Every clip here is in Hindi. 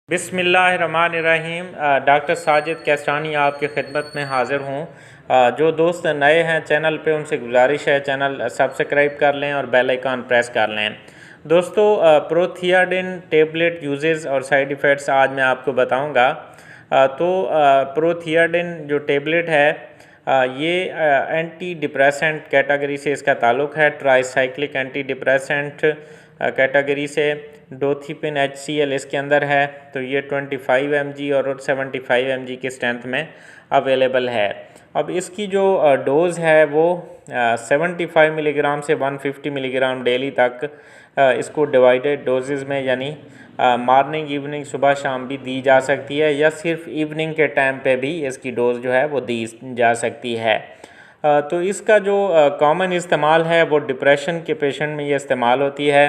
बिस्मिल्लाहिर्रहमानिर्रहीम। डॉक्टर साजिद कैस्टानी आपकी खिदमत में हाज़िर हूँ। जो दोस्त नए हैं चैनल पे उनसे गुजारिश है चैनल सब्सक्राइब कर लें और बेल आइकन प्रेस कर लें। दोस्तों, प्रोथियाडिन टेबलेट यूजेस और साइड इफ़ेक्ट्स आज मैं आपको बताऊँगा। प्रोथियाडिन जो टेबलेट है ये एंटी डिप्रेसेंट कैटेगरी से इसका ताल्लुक़ है। ट्राईसाइक्लिक एंटी डिप्रेसेंट कैटेगरी से डोथिपिन HCl इसके अंदर है। तो ये 25 mg और 75 mg की स्ट्रेंथ में अवेलेबल है। अब इसकी जो डोज़ है वो 75 मिलीग्राम से 150 मिलीग्राम डेली तक इसको डिवाइडेड डोजेज़ में यानी मॉर्निंग इवनिंग सुबह शाम भी दी जा सकती है, या सिर्फ इवनिंग के टाइम पे भी इसकी डोज़ जो है वो दी जा सकती है। तो इसका जो कॉमन इस्तेमाल है वो डिप्रेशन के पेशेंट में ये इस्तेमाल होती है।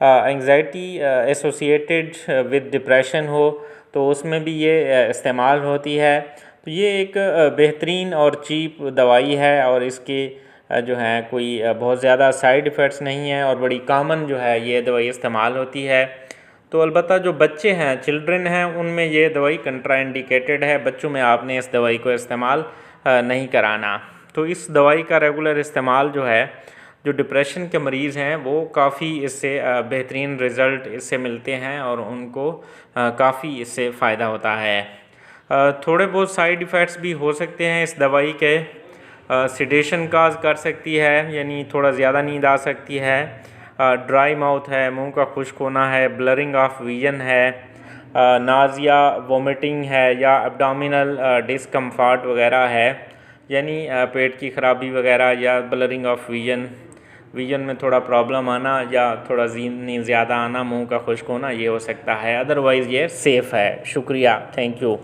एंग्जाइटी एसोसिएटेड विद डिप्रेशन हो तो उसमें भी ये इस्तेमाल होती है। तो ये एक बेहतरीन और चीप दवाई है और इसके जो है कोई बहुत ज़्यादा साइड इफ़ेक्ट्स नहीं है और बड़ी कॉमन जो है ये दवाई इस्तेमाल होती है। तो अलबत्ता जो बच्चे हैं, चिल्ड्रन हैं, उनमें ये दवाई कंट्राइंडिकेटेड है। बच्चों में आपने इस दवाई को इस्तेमाल नहीं कराना। तो इस दवाई का रेगुलर इस्तेमाल जो है, जो डिप्रेशन के मरीज़ हैं वो काफ़ी इससे बेहतरीन रिज़ल्ट इससे मिलते हैं और उनको काफ़ी इससे फ़ायदा होता है। थोड़े बहुत साइड इफ़ेक्ट्स भी हो सकते हैं इस दवाई के। सिडेशन काज कर सकती है, यानी थोड़ा ज़्यादा नींद आ सकती है। ड्राई माउथ है, मुंह का खुश्क होना है, ब्लरिंग ऑफ विजन है, नाज़िया वोमिटिंग है, या एब्डोमिनल डिस्कम्फर्ट वगैरह है, यानी पेट की ख़राबी वगैरह, या ब्लरिंग ऑफ विजन में थोड़ा प्रॉब्लम आना या थोड़ा नींद ज़्यादा आना, मुंह का खुश्क होना, ये हो सकता है। अदरवाइज़ ये सेफ़ है। शुक्रिया, थैंक यू।